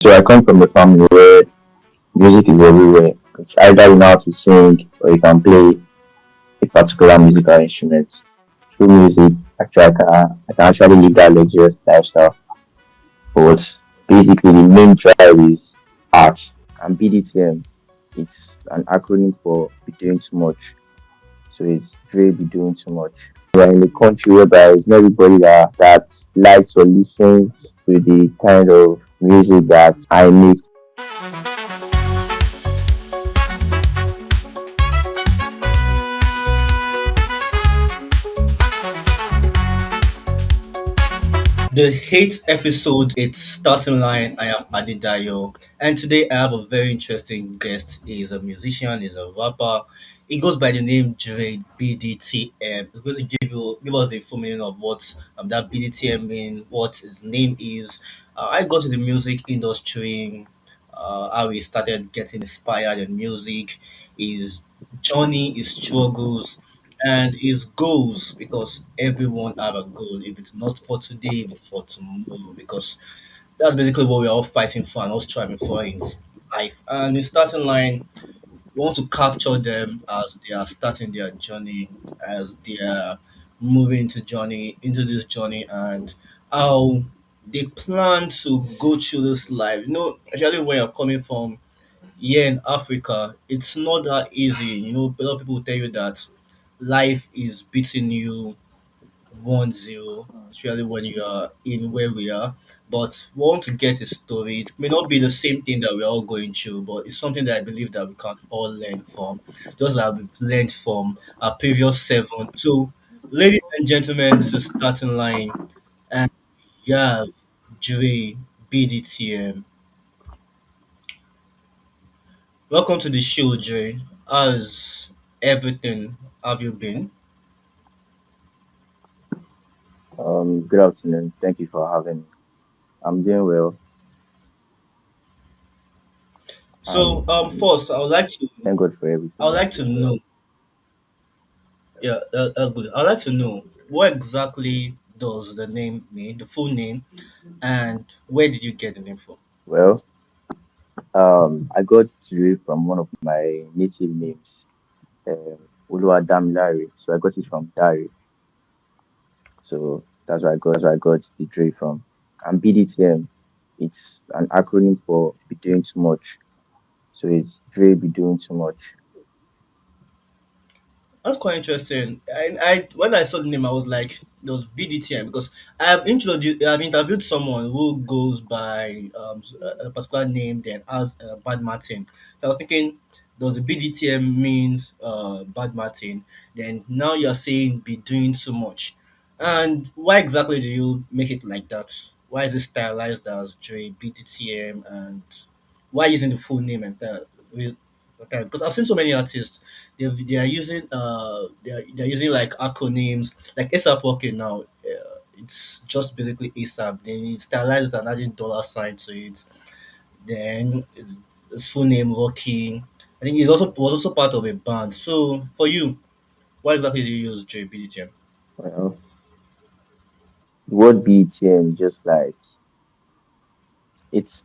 So I come from a family where music is everywhere. It's either you know how to sing or you can play a particular musical instrument. Through music, actually, I can actually live that luxurious lifestyle. But basically, the main drive is art. And BDTM, it's an acronym for be doing too much. So it's Drey be doing too much. We're in a country whereby it's not everybody that likes or listens to the kind of music that I make. The eighth episode, it's starting line. I am Adidayo, and today I have a very interesting guest. He's a musician, he's a rapper. He goes by the name Drey BDTM. He's going to give us the full meaning of what that BDTM means, what his name is. I got to the music industry, how he started getting inspired in music, his journey, his struggles, and his goals, because everyone have a goal. If it's not for today, it's for tomorrow, because that's basically what we're all fighting for and all striving for in life. And in starting line, we want to capture them as they are starting their journey, as they are moving into this journey, and how they plan to go through this life. Especially when you're coming from here in Africa, it's not that easy. A lot of people tell you that life is beating you 1-0, especially when you are in where we are. But we want to get a story. It may not be the same thing that we're all going through, but it's something that I believe that we can all learn from, just like we've learned from our previous seven. So, ladies and gentlemen, this is starting line, and we have Dre BDTM. Welcome to the show, Dre. How's everything have you been? Good afternoon. Thank you for having me. I'm doing well, So, and first, thank God for I would everything. like to know. Yeah, that's good. I'd like to know what exactly does the name mean, the full name, and where did you get the name from? Well, I got to it from one of my native names, uh, Oluwadamilare. So I got it from Dari. So that's where I got the Dre from. And BDTM, it's an acronym for be doing too much. So it's Dre be doing too much. That's quite interesting. I when I saw the name, I was like, there was BDTM because I've interviewed someone who goes by a particular name, then as Bad Martin. So I was thinking, does the BDTM means Bad Martin? Then now you're saying be doing too much, and why exactly do you make it like that? Why is it stylized as Dre BDTM, and why using the full name and that? Okay, because I've seen so many artists, they're using like acronyms like ASAP working now. It's just basically ASAP. Then it's stylized and adding dollar sign to it. Then his full name Rocky. I think was also part of a band. So for you, why exactly do you use JBDTM? Well, the word BDTM just like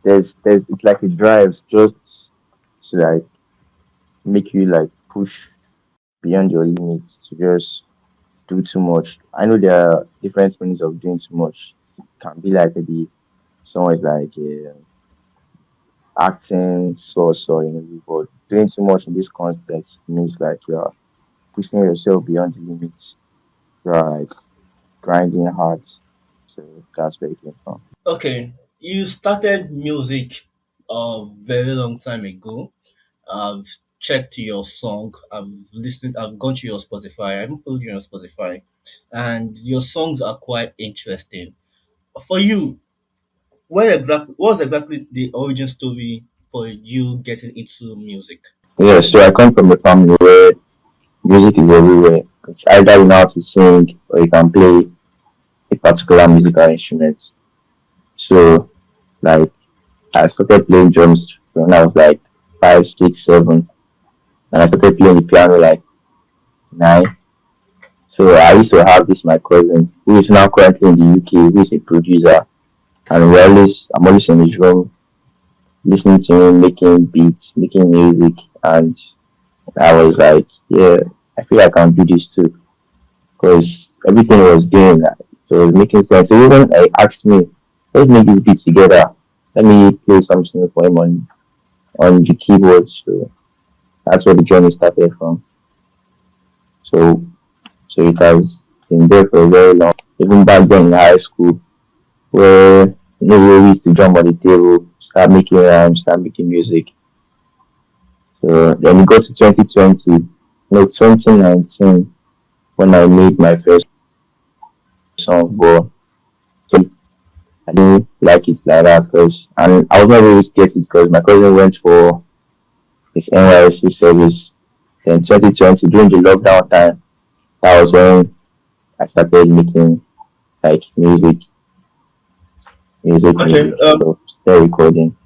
there's it's like a drive just to like make you like push beyond your limits to just do too much. I know there are different meanings of doing too much. It can be like maybe someone is like acting so but doing too much in this context means like you're pushing yourself beyond the limits. You're like grinding hard. So that's where it came from. Okay, you started music a very long time ago. I've checked your song. I've gone to your Spotify. I haven't followed you on Spotify, and your songs are quite interesting. For you, what's exactly the origin story for you getting into music? Yeah, so I come from a family where music is everywhere. It's either you know how to sing or you can play a particular musical instrument. So like I started playing drums when I was like 5, 6, 7, and I started playing the piano like 9. So I used to have this my cousin who is now currently in the UK, who is a producer, and I'm always in his room listening to him making beats, making music, and I was like, yeah, I feel I can do this too because everything he was doing, so it was making sense. So even like asked me, let's make this beat together. Let me play something for him on the keyboard. So that's where the journey started from. So so it has been there for a very long. Even back then in high school, where we used to jump on the table, start making rhymes, start making music. So then we go to 2020, no 2019 when I made my first song, but so I didn't like it like that because and I was not really scared it because my cousin went for his NYSC service. Then 2020 during the lockdown time, that was when I started making like Okay. music. So still recording.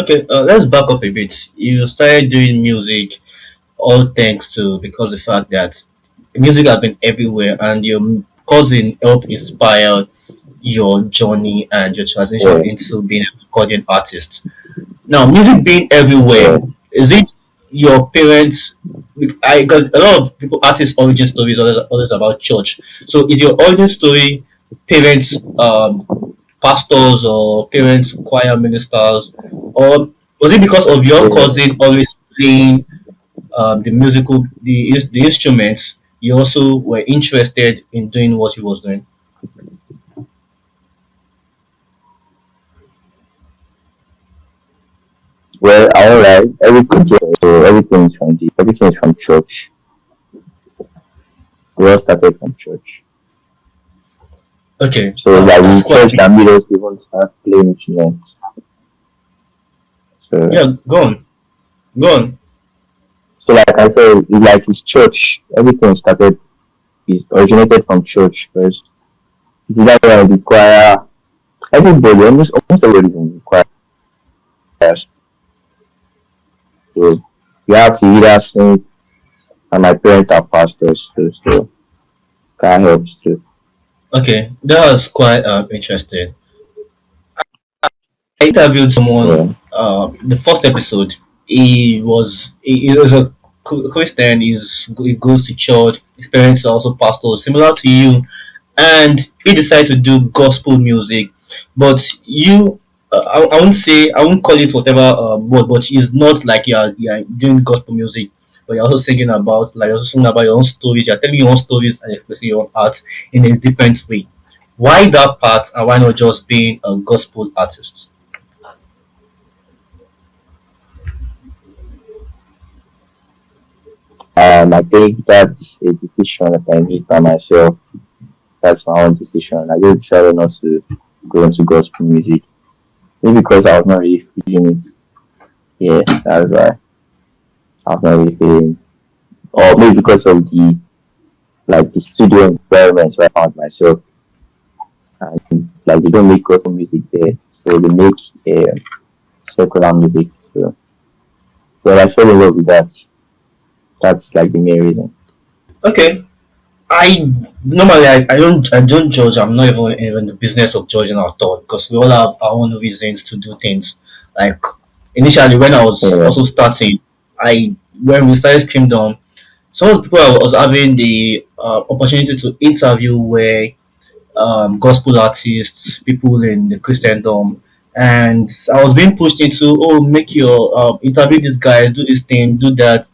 Okay. Let's back up a bit. You started doing music all thanks to because the fact that music has been everywhere, and your cousin helped inspire your journey and your transition Yeah, into being a recording artist. Now, music being everywhere, yeah, is it your parents? Because a lot of people ask this origin stories always about church. So, is your origin story parents, pastors, or parents choir ministers, or was it because of your yeah. cousin always playing the instruments? You also were interested in doing what he was doing. Well, I don't like everything. So everything is from church. We all started from church. Okay, So like that's the quite church that made us even start playing instruments. So yeah. Go on, go on. so like I said, like it's church. Everything started is originated from church first. It's either the choir. Everybody, almost everybody is in the choir. So you have to either sing, and my parents are pastors too, so that helps too. Okay, that was quite interesting. I interviewed someone. Yeah, The first episode, he was a Christian. He goes to church. His parents are also pastors, similar to you, and he decided to do gospel music. But you, I won't say I won't call it whatever word, but it's not like you're doing gospel music. But you're also singing about like you're also singing about your own stories. You're telling your own stories and expressing your own art in a different way. Why that part, and why not just being a gospel artist? I think that's a decision that I made by myself. That's my own decision. I just decided not to go into gospel music. Maybe because I was not really feeling it. Yeah, that's why I was not really feeling. Or maybe because of the studio environment where I found myself. And like they don't make gospel music there, so they make secular music. So well, I fell in love with that. That's like the main reason. Okay, I normally I don't judge. I'm not even in the business of judging at all because we all have our own reasons to do things. Like initially when I was Yeah, also starting, I when we started Streamdorm, some of the people I was having the opportunity to interview were gospel artists, people in the Christendom, and I was being pushed into make your interview these guys, do this thing, do that.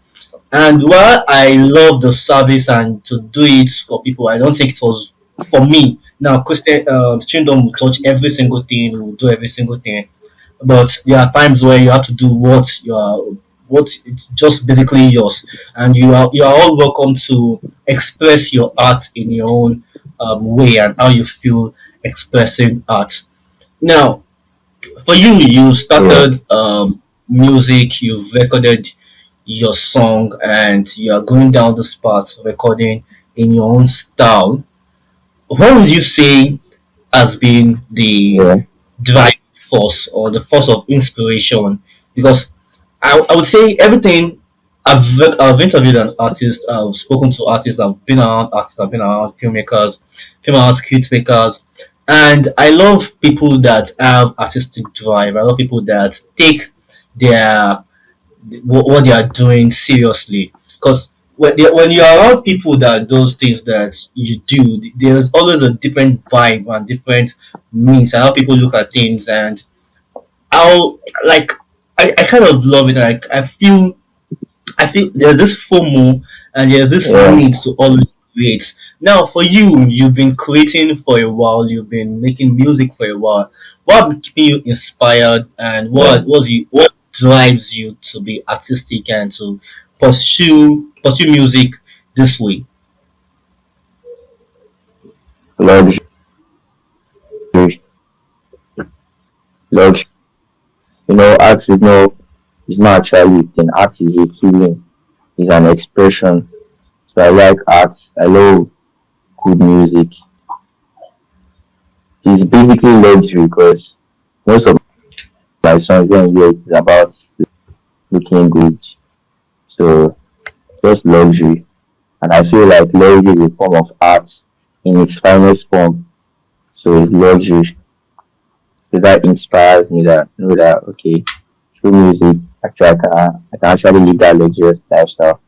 And while I love the service and to do it for people, I don't think it was for me. Now, Christian Streamdom will touch every single thing, will do every single thing, but there are times where you have to do what it's just basically yours, and you are all welcome to express your art in your own way and how you feel expressing art. Now, for you, you yeah. started music, you've recorded your song, and you are going down this path recording in your own style. What would you say has been the Yeah, driving force or the force of inspiration? Because I would say everything. I've interviewed an artist, I've spoken to artists, I've been around artists, I've been around filmmakers, film around script makers. And I love people that have artistic drive. I love people that take their what they are doing seriously. Because when you're around people that those things that you do, there's always a different vibe and different means and how people look at things. And how, like, I kind of love it. Like, I feel there's this FOMO and there's this Yeah, need to always create. Now, for you, you've been creating for a while. You've been making music for a while. What been keeping you inspired, and yeah. what drives you to be artistic and to pursue music this way? Luxury, luxury. Art is not actually a thing. Art is a feeling. It's an expression. So I like art. I love good music. It's basically luxury because most of my songs when you hear it is about looking good. So just luxury. And I feel like luxury is a form of art in its finest form. So it's luxury. So that inspires me that know that okay, through music actually I can actually live that luxurious lifestyle.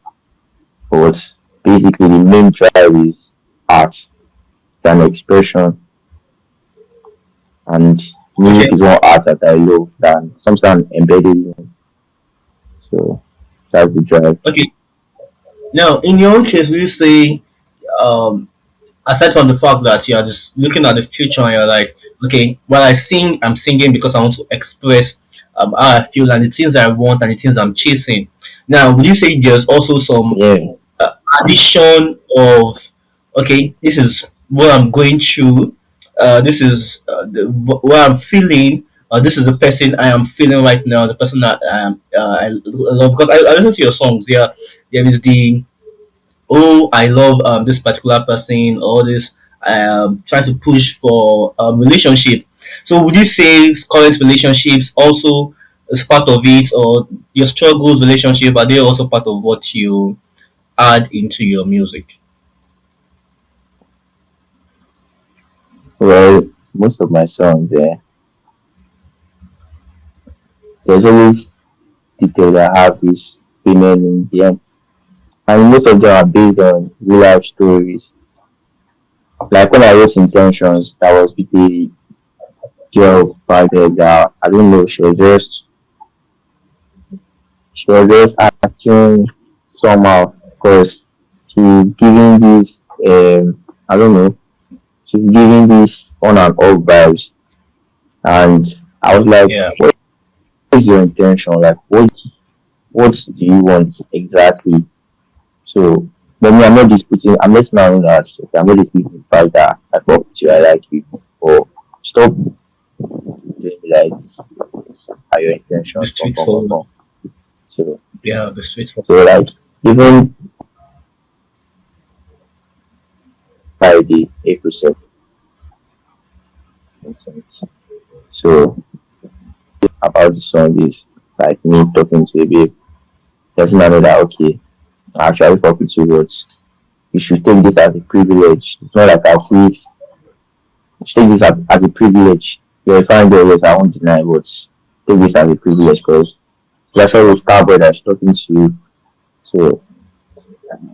But basically the main drive is art. It's an expression and music Okay, is one art that I love than sometimes embedded in. So that's the drive. okay. Now, in your own case, will you say, um, aside from the fact that you are just looking at the future and you're like, okay, while I sing, I'm singing because I want to express how I feel and the things I want and the things I'm chasing. Now, would you say there's also some Yeah. addition of, okay, this is what I'm going through, this is what I'm feeling, this is the person I am feeling right now, the person that I love, because I listen to your songs. There is the, oh, I love this particular person, or this trying to push for relationship. So would you say current relationships also is part of it, or your struggles relationship, are they also part of what you add into your music? Well, most of my songs, there's always detail that have this women in them. And most of them are based on real life stories. Like when I wrote Intentions, that was with a girl back there that I don't know, she was just acting somehow because she's giving this I don't know, she's giving this on and off vibes. And I was like, Yeah. what is your intention? Like what do you want exactly? So but me, I'm just now that okay, I'm not disputing the fact that I fuck with you, I like you. Or stop doing like this are your Be intentions, bum, bum, bum, straightforward. bum. So Yeah, be straightforward. so like even Friday, April 17th. So about the song is like me talking to a babe, letting her know that okay, I actually fuck with you, but you should take this as a privilege. It's not like as if you should take this as a privilege. You're a fine girl, yes, I won't deny, but take this as a privilege because that's why the star boy that's talking to you. So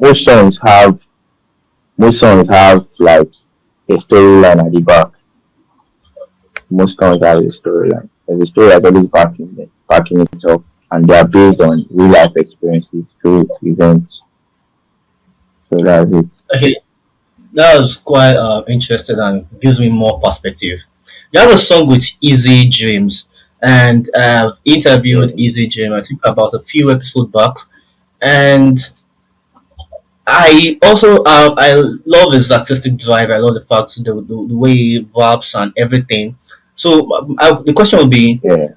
most songs have most songs have like a storyline at the back. Most songs have a storyline. There's a story that's always backing it up, and they are based on real life experiences, true events. So that's it. Okay, that was quite interesting and gives me more perspective. You have a song with Easy Dreams, and I've Yeah, interviewed Easy Dream, I think about a few episodes back, and I also I love his artistic drive. I love the fact the way he raps and everything. So the question would be, yeah.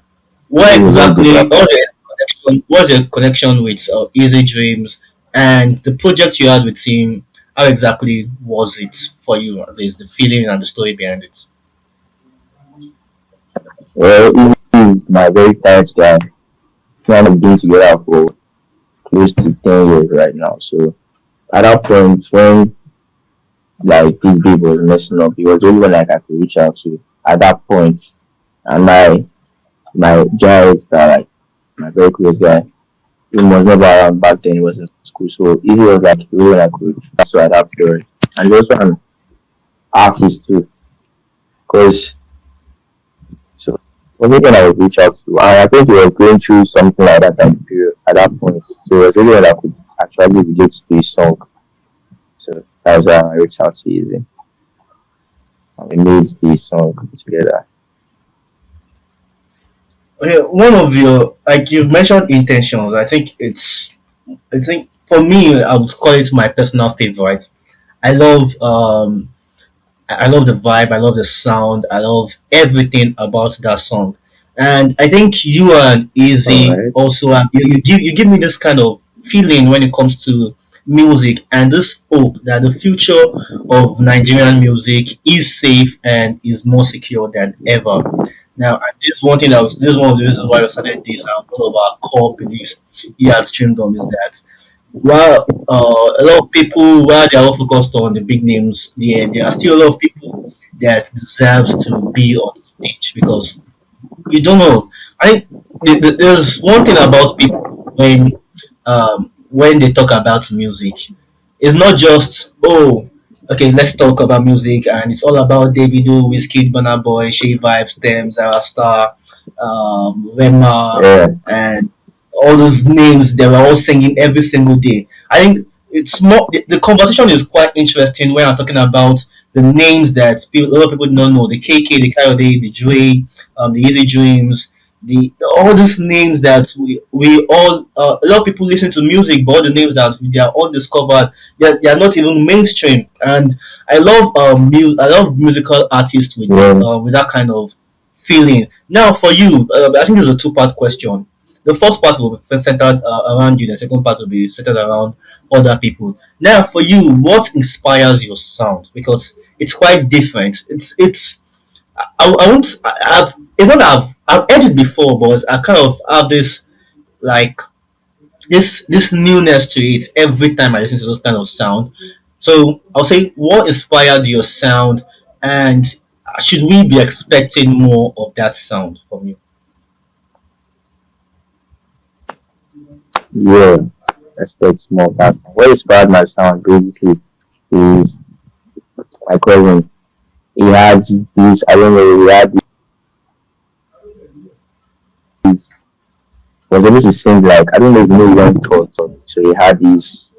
what He's a very good exactly rapper. what's your connection with Easy Dreams and the project you had with him? How exactly was it for you? At least the feeling and the story behind it. Well, he's my very tight guy. We have been together for close to 10 years right now. So at that point, when like this babe was messing up. It was only when like I could reach out to at that point. And my guys that like my very close guy, he was never around back then. He was in school, so he was like the only one I could reach out to at that period. And he was an artist too, because so for me when I would reach out to, and I think he was going through something like that at the period at that point. So it was really when I could actually relate to his song. So that's why I reached out to him. And we made this song together. Okay, one of your like you've mentioned intentions. I think for me I would call it my personal favorite. I love I love the vibe, I love the sound, I love everything about that song. And I think you and All Easy right. also you give me this kind of feeling when it comes to music and this hope that the future of Nigerian music is safe and is more secure than ever. Now, and this one thing that was this is one of the reasons why we started this and one of our core beliefs here at Streamdorm is that while a lot of people, while they are all focused on the big names, there are still a lot of people that deserves to be on the stage because you don't know. I think there's one thing about people when they talk about music. It's not just oh okay let's talk about music and it's all about Davido, Whiskey, Burna Boy, Shay Vibes, Thames, Zara Star, Rema, Yeah. and all those names they were all singing every single day. I think it's more the conversation is quite interesting when I'm talking about the names that people, a lot of people don't know the KK, the Coyote, the Dre, the Easy Dreams, the all these names that we all a lot of people listen to music, but all the names that they are undiscovered, they are not even mainstream. And I love I love musical artists Yeah. with that kind of feeling. Now for you, I think it's a two-part question. The first part will be centered around you. The second part will be centered around other people. Now, for you, what inspires your sound? Because it's quite different. I won't. I've. It's not that I've heard it before, but I kind of have this like this newness to it every time I listen to those kind of sound. So I'll say, what inspired your sound, and should we be expecting more of that sound from you? Yeah. Expect more. That's what inspired my sound basically is my cousin. He had this I don't know, he had this was able to sing like I don't know if you know one thought. So he had this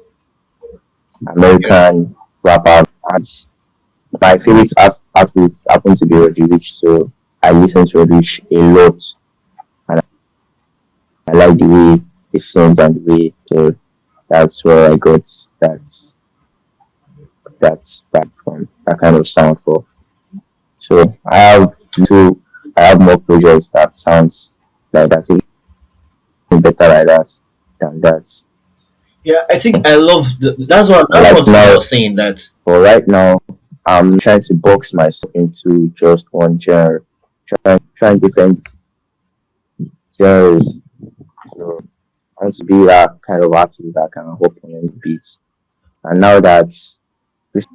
Yeah. American rapper and my favorite artist happens to be Roddy Rich, so I listen to Roddy Rich a lot and I like the way he sings and the way so that's where I got that that back from that kind of sound for. So two I have more projects that sounds like that even better like that than that. Yeah, I think I love But that's like one thing I now was saying that for right now I'm trying to box myself into just one genre. Trying different genres. So I want to be that kind of artist that can hop on any beats. And now that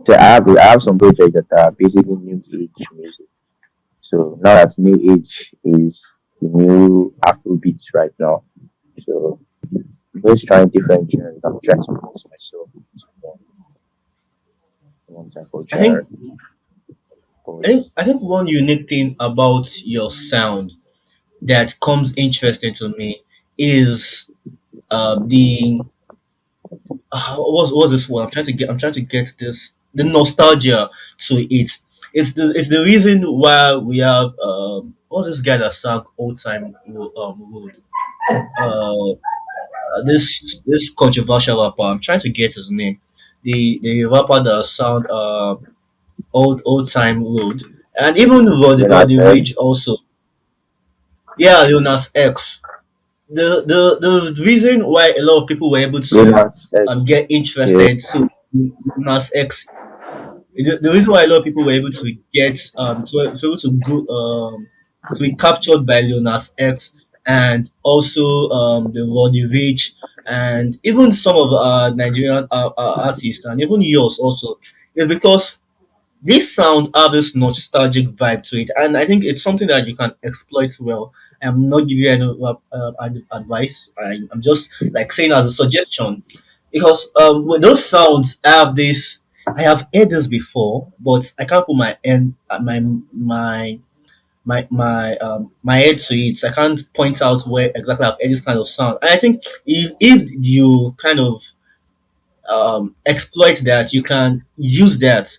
I have some projects that are basically new age music. So now that new age is the new Afrobeats right now. So I'm just trying different genres. I'm trying to mix myself into one type of I think genre. Because I think one unique thing about your sound that comes interesting to me is the what's this word? I'm trying to get this the nostalgia to it. It's the reason why we have what's this guy that sang old time road this controversial rapper. I'm trying to get his name. The rapper that sound old time road and even you know, Roddy Rich also. Yeah, Jonas X. The reason why a lot of people were able to Romance X. get Yeah. interested to Nas X, the reason why a lot of people were able to get to able to go to be captured by Leonas X and also the Roddy Rich and even some of Nigerian artists and even yours also is because this sound have this nostalgic vibe to it, and I think it's something that you can exploit well. I'm not giving you any advice. I'm just like saying as a suggestion, because when those sounds have this, I have heard this before, but I can't put my end my head to it. I can't point out where exactly I've heard this kind of sound. And I think if you kind of exploit that, you can use that,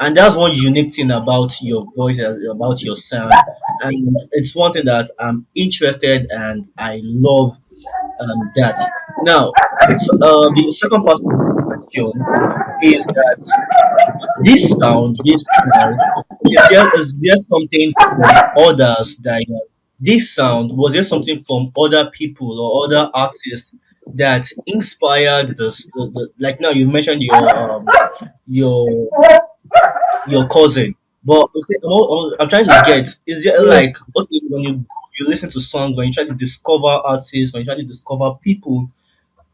and that's one unique thing about your voice, about your sound, and it's one thing that I'm interested and I love that. Now, so, the second part of the question is that this style, is there something from others that this sound was there something from other people or other artists that inspired this? Like now you mentioned your your cousin, but okay, I'm trying to get, is there Yeah. like, okay, when you listen to songs, when you try to discover artists, when you try to discover people,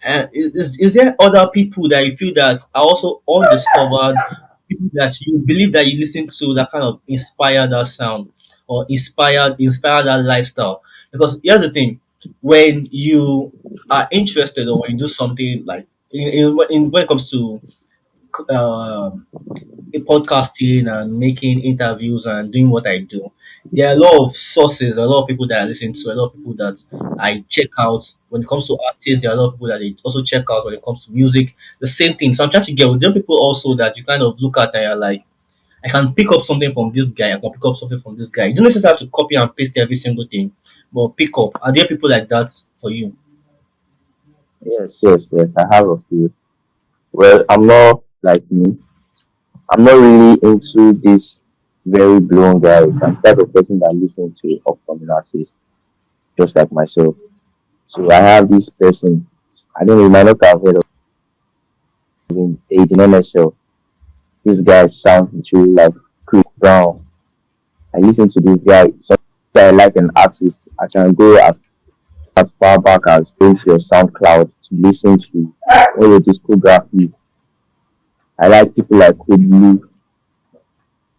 and is there other people that you feel that are also undiscovered, people that you believe that you listen to that kind of inspire that sound or inspire that lifestyle? Because here's the thing, when you are interested or when you do something like when it comes to um podcasting and making interviews and doing what I do, there are a lot of sources, a lot of people that I listen to, a lot of people that I check out. When it comes to artists, there are a lot of people that they also check out when it comes to music. The same thing. So I'm trying to get with them people also that you kind of look at and you're like, I can pick up something from this guy, I can pick up something from this guy. You don't necessarily have to copy and paste every single thing, but pick up. Are there people like that for you? Yes, yes, yes. I have a few. Well, I'm not like me. I'm not really into this very blown guys. I'm the type of person that listens to upcoming artists, just like myself. So I have this person. I don't know, you might not have heard of him, Aiden MSL. This guy sounds really like Chris Brown. I listen to this guy. So I like an artist. I can go as far back as going to your SoundCloud to listen to all your discography. I like people like Kobe.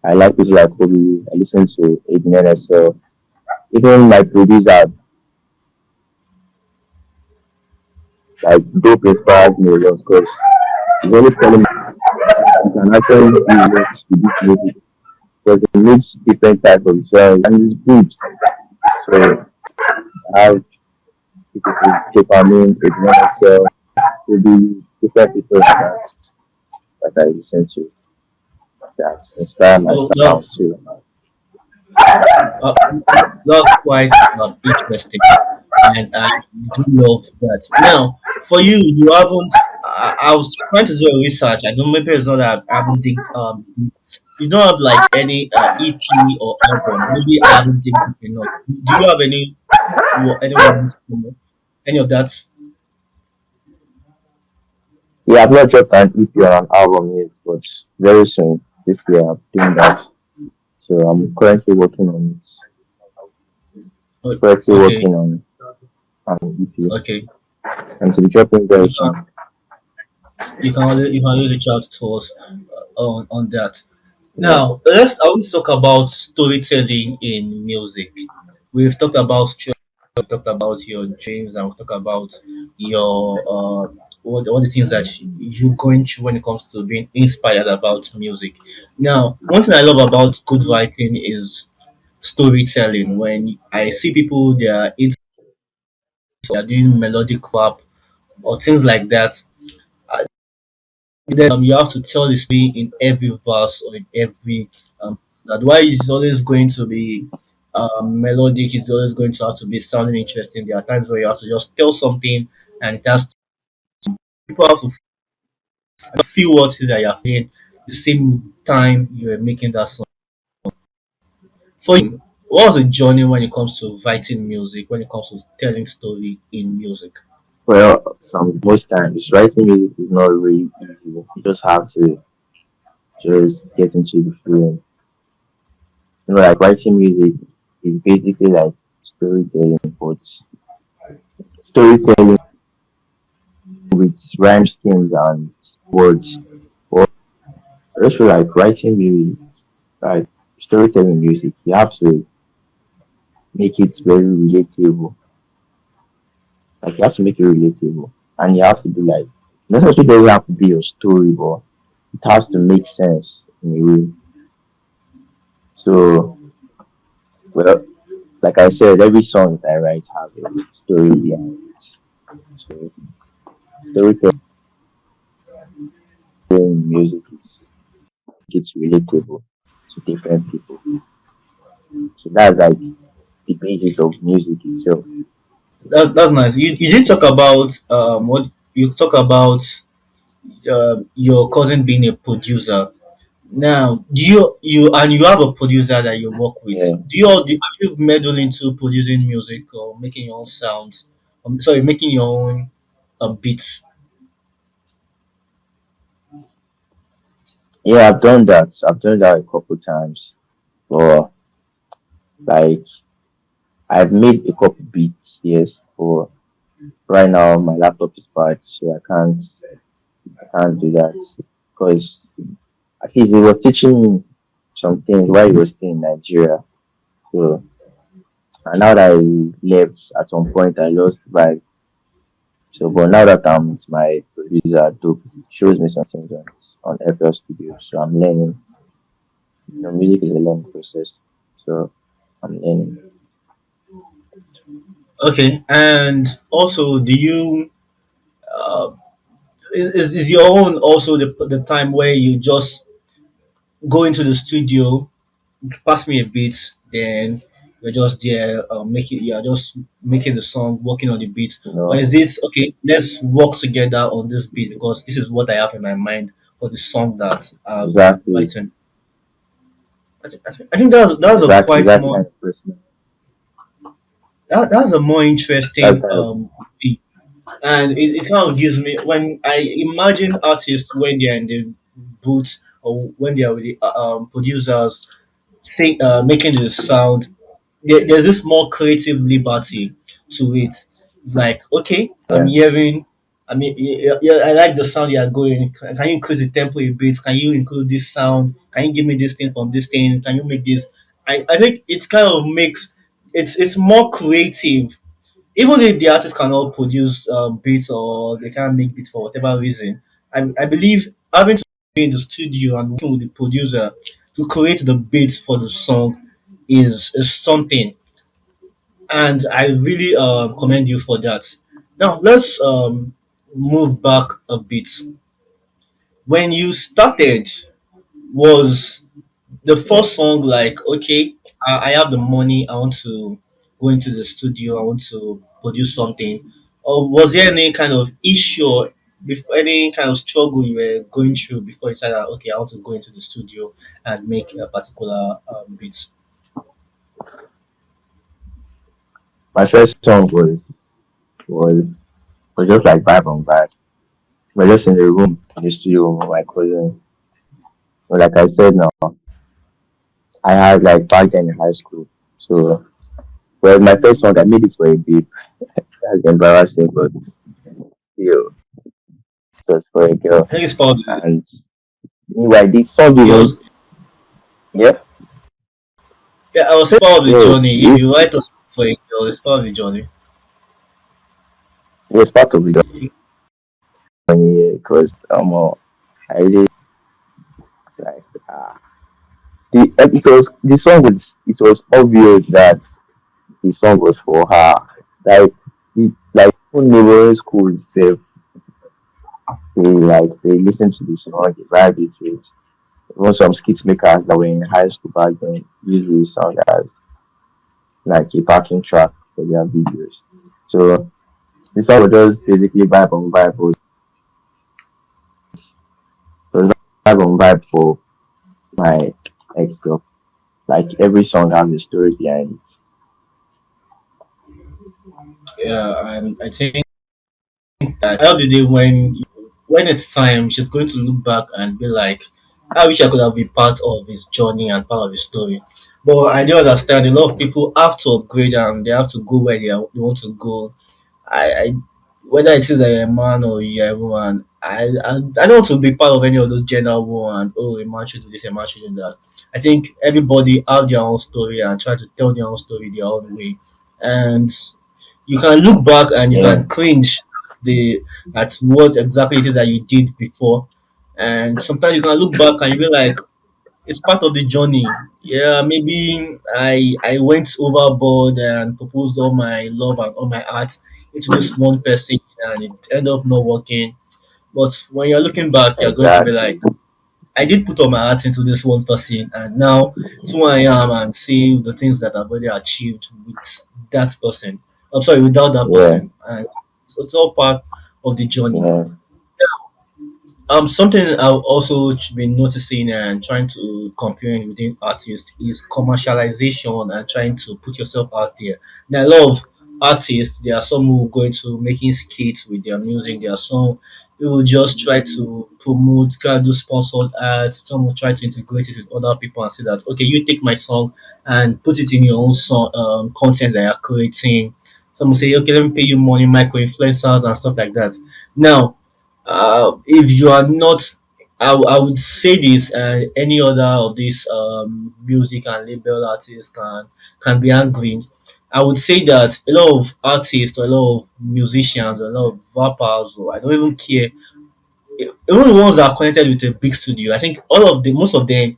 I like people like Kobe. I listen to Aiden NSL. Even my producer, like, dope inspires me a lot because he's always telling me you can actually do what with this music because it makes different type of genres and it's good. So I have people like Dopamine, Aiden NSL, Kobe, different people that I listen to that inspire my So that, sound too. uh, that's quite interesting, and I do love that. Now, for you, you haven't. I was trying to do a research. I don't. Maybe it's not that I haven't dig. You don't have like any EP or album. Maybe I haven't dig deep enough. Do you have any? Anyone? Any of that? Yeah, I've not dropped an EP or an album yet, but very soon this year I'm doing that. So I'm currently working on it. Currently Okay. working on an EP Okay. and to be dropping You very can soon. you can always reach out to us on that. Yeah. Now, I want to talk about storytelling in music. We've talked about story, we've talked about your dreams, and we've talked about your all the things that you're going through when it comes to being inspired about music. Now, one thing I love about good writing is storytelling. When I see people they are doing melodic rap or things like that, then you have to tell the story in every verse or in every otherwise it's always going to be melodic, it's always going to have to be sounding interesting. There are times where you have to just tell something and it has people have to feel what it is that you're feeling the same time you're making that song. For you, what was the journey when it comes to writing music, when it comes to telling story in music? Well, some most times writing music is not really easy. You just have to just get into the feeling. You know, like writing music is basically like storytelling, but storytelling with rhyme schemes and words. Or just feel like writing music, like storytelling music, you have to make it very relatable. Like you have to make it relatable, and you have to do like not necessarily doesn't have to be your story, but it has to make sense in a way. So, well, like I said, every song that I write has a story behind it. So, storytelling music is it's relatable to different people. So that's like the basis of music itself. That's nice. You did talk about what you talk about your cousin being a producer. Now, do you have a producer that you work with? Yeah, Are you meddle into producing music or making your own sounds? Sorry, making your own beats. yeah, I've done that. I've done that a couple times. But like I've made a couple beats, yes. But right now my laptop is bad, so I can't do that because at least he was teaching me some things while he was still in Nigeria. So and now that I left at some point I lost vibe. So but now that I'm with my producer Dope, he shows me some things on FL Studio. So I'm learning. Music is a learning process. So I'm learning. Okay, and also, do you uh, is your own also the time where you just go into the studio, pass me a beat, then you're just there making you're just making the song, working on the beat, You or know, is this okay? Let's work together on this beat because this is what I have in my mind for the song that I've exactly, written. I think that's a exactly quite that more kind of person. that's a more That interesting kind of beat. And it kind of gives me when I imagine artists when they're in the booth or when they are with the producers making the sound, there's this more creative liberty to it. It's like, okay, I'm yeah. hearing. I mean, yeah, I like the sound you are going. Can you increase the tempo a bit? Can you include this sound? Can you give me this thing from this thing? Can you make this? I think it kind of makes it's more creative. Even if the artist cannot produce beats or they can't make beats for whatever reason, I believe having to be in the studio and working with the producer to create the beats for the song is something, and I really commend you for that. Now let's move back a bit. When you started, was the first song like, okay, I have the money, I want to go into the studio, I want to produce something, or was there any kind of issue or before any kind of struggle you were going through before you decided, okay, I want to go into the studio and make a particular beat? My first song was was just like vibe on vibe. We're just in the room in the studio with my cousin. But like I said now, I had like back then in high school. So well my first song I made it for a babe. That's embarrassing but still it was for a girl. I think it's part of the, And anyway this song it even was yeah, yeah, I was saying part of the yes, journey. If you it's write a song for a girl, it's part of the journey. it's part of it because I really like the song was it was obvious that the song was for her. Like like even neighboring schools they listen to the song, they vibe with it. Even some skit makers that were in high school back then use the song as like a backing track for their videos. So the song was just basically vibe on vibe, but it was vibe on vibe for my ex girl. Like every song has a story behind it. Yeah, and I think that at the end of the day, when it's time, she's going to look back and be like, I wish I could have been part of his journey and part of his story. But I do understand a lot of people have to upgrade and they have to go where they want to go. I whether it is that you're a man or you're a woman, I don't want to be part of any of those gender war and oh a man should do this, a man should do that. I think everybody have their own story and try to tell their own story their own way. And you can look back and you Yeah, can cringe the at what exactly it is that you did before. And sometimes you can look back and you be like, it's part of the journey. Yeah, maybe I went overboard and proposed all my love and all my heart into this one person and it ended up not working. But when you're looking back, you're going to be exactly. like, I did put all my heart into this one person and now it's who I am and see the things that I've already achieved with that person. I'm sorry, without that Yeah, person. And so it's all part of the journey. yeah, Something I've also been noticing and trying to comparing within artists is commercialization and trying to put yourself out there. Now, a lot of artists, there are some who go into making skits with their music. There are some who will just try to promote, kind of do sponsored ads. Some will try to integrate it with other people and say that, okay, you take my song and put it in your own song content that you're creating. Some will say, okay, let me pay you money, micro influencers and stuff like that. Now, if you are not, I would say this, and any other of these music and label artists can be angry. I would say that a lot of artists, or a lot of musicians, or a lot of rappers, or I don't even care, even the ones that are connected with a big studio, I think all of the most of them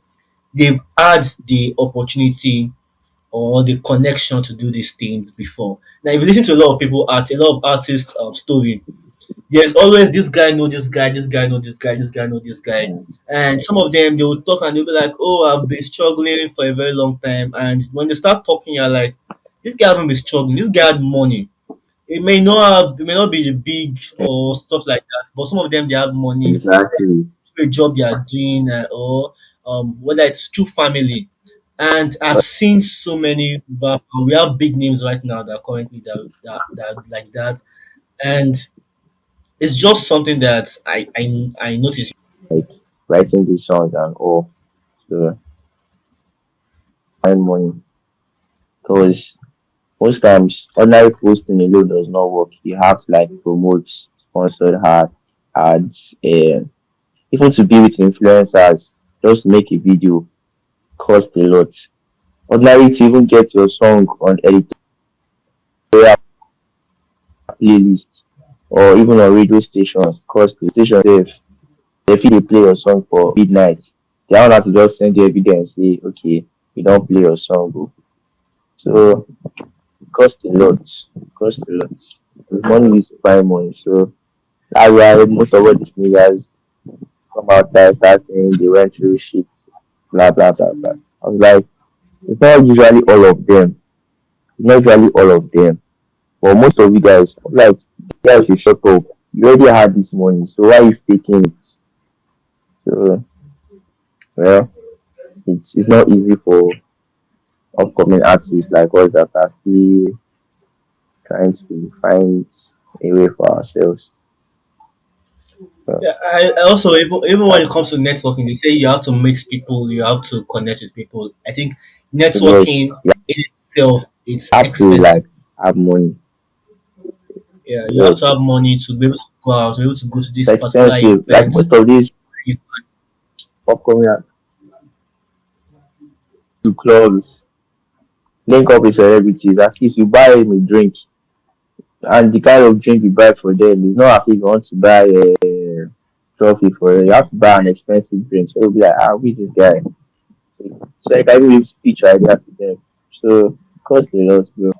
they've had the opportunity or the connection to do these things before. Now, if you listen to a lot of people, a lot of artists' story, there's always this guy know this guy, this guy know this guy, this guy know this guy. yeah. And some of them they will talk and they'll be like, oh, I've been struggling for a very long time. And when they start talking, you're like, this guy haven't been struggling, this guy had money. It may not be the big or stuff like that, but some of them they have money Exactly. through a job they are doing or whether it's through family. And I've seen so many we have big names right now that are currently that are like that. And it's just something that I noticed. Like writing these songs and all. So find money. Because most times ordinary posting alone does not work. You have to like promote sponsored ads and even to be with influencers just to make a video cost a lot. Ordinary to even get your song on editorial playlist or even on radio stations cost the station they feel they play your song for midnight. They don't have to just send you evidence say okay you don't play your song. Oh. So it costs a lot. It costs a lot. Because money is to buy money. So that's why most of what these niggas come out there start saying they went through shit, blah blah blah blah. I was like, it's not usually all of them. It's not usually all of them. But most of you guys, like, you guys should shut up. You already had this money, so why are you faking it? So, well, it's not easy for upcoming artists like us that are still trying to find a way for ourselves. So, Yeah, I also even when it comes to networking, they say you have to meet people, you have to connect with people. I think yes, networking you in itself it's have to expensive. like have money. Yeah, you have Yes, to have money to be able to go out, to be able to go to it's this particular expensive. Like event. most of these You- upcoming to clubs, link up with celebrities. At least you buy them a drink, and the kind of drink you buy for them is not as if you want to buy a trophy for it. You have to buy an expensive drink. So you'll be like, ah, who is this guy? So I can even give speech idea to them. So it cost a lot, bro.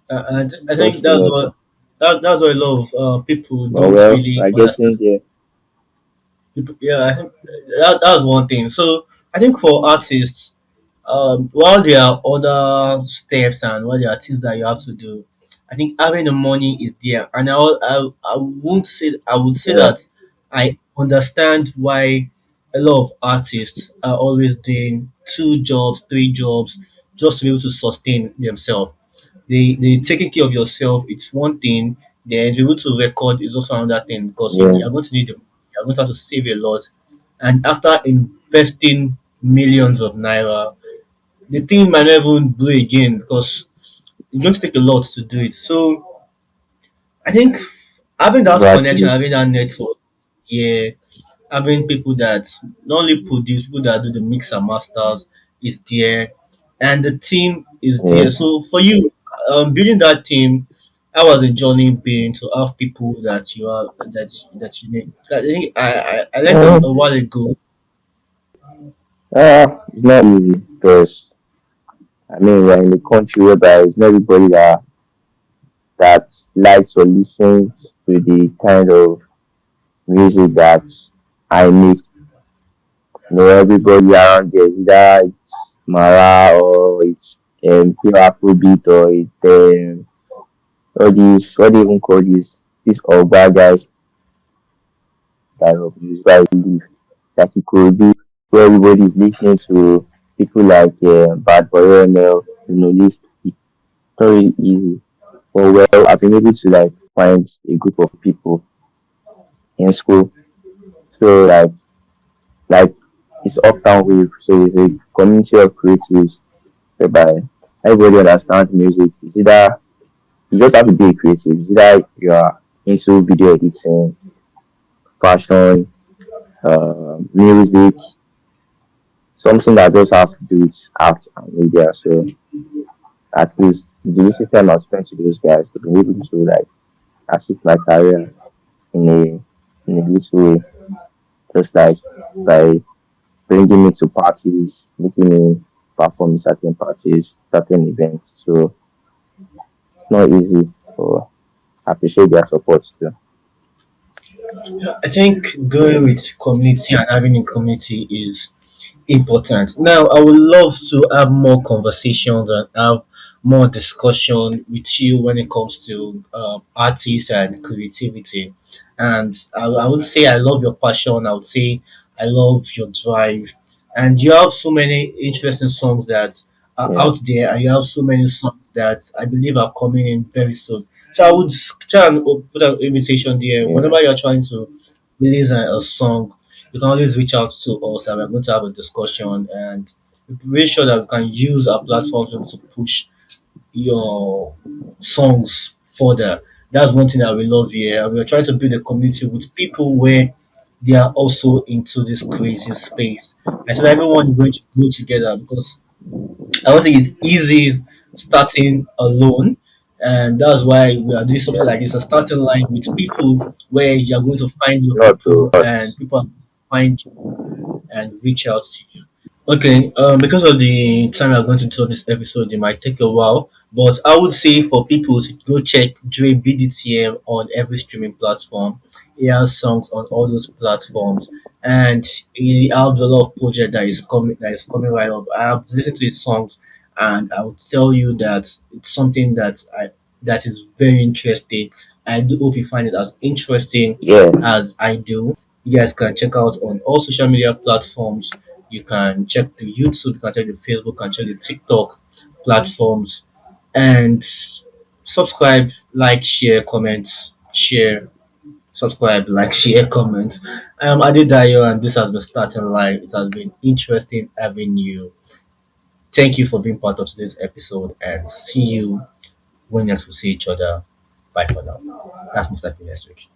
and I think Cost a lot. that's what a lot of people But don't well, really I guess understand. in there. Yeah, I think that's one thing. So I think for artists, while there are other steps and while there are things that you have to do, I think having the money is there. And I won't say I would say Yeah, that I understand why a lot of artists are always doing two jobs, three jobs, just to be able to sustain themselves. The taking care of yourself it's one thing, then to be able to record is also another thing because yeah, you're going to need you're going to have to save a lot. And after investing millions of naira, the thing might not even blow again because it's going to take a lot to do it. So I think having that connection, Exactly. having that network, yeah, having people that not only produce, people that do the mix and masters is there, and the team is Yeah. there. So for you, building that team, how was the journey been to have people that you are that you need? I think I learned Uh, a while ago. it's not easy because I mean we're in a country whereby it's not everybody that likes or listens to the kind of music that I make. You know, everybody around there is either it's Mara or it's pure Afrobeat or it's all these what do you even call these Oba guys type of music where I believe that it could be where everybody is listening to people like Bad Boy ML, you know, this very easy. But well, I've been able to like find a group of people in school. So like it's uptown wave, so it's a community of creatives whereby everybody understands music. It's either you just have to be a creative. It's either you are into video editing, fashion, music, something that just has to do with art and media. So at least the little time I spent with those guys, they've been able to like assist my career in a little way, just like by bringing me to parties, making me perform in certain parties, certain events. So it's not easy, but I appreciate their support too. I think going with community and having a community is important. Now, I would love to have more conversations and have more discussion with you when it comes to artists and creativity. And I would say I love your passion. I would say I love your drive. And you have so many interesting songs that are Yeah, out there, and you have so many songs that I believe are coming in very soon. So I would try and put an invitation there. yeah, Whenever you're trying to release a song, you can always reach out to us and we're going to have a discussion and make sure that we can use our platform to push your songs further. That's one thing that we love here. We're trying to build a community with people where they are also into this creative space. And so that everyone is going to go together because I don't think it's easy starting alone. And that's why we are doing something yeah. like this, a starting line with people where you're going to find your Not to people and people are going to find you and reach out to you. Okay, because of the time we're going to do this episode, it might take a while, but I would say for people to go check Drey BDTM on every streaming platform. He has songs on all those platforms, and he has a lot of project that is coming right up. I have listened to his songs, and I would tell you that it's something that is very interesting. I do hope you find it as interesting yeah, as I do. You guys can check out on all social media platforms. You can check the YouTube, you can check the Facebook, you can check the TikTok platforms, and subscribe, like, share, comment, share, subscribe, like, share, comment. I am Adedayo, and this has been starting live. It has been interesting having you. Thank you for being part of today's episode, and see you when next we see each other. Bye for now. That's most likely next week.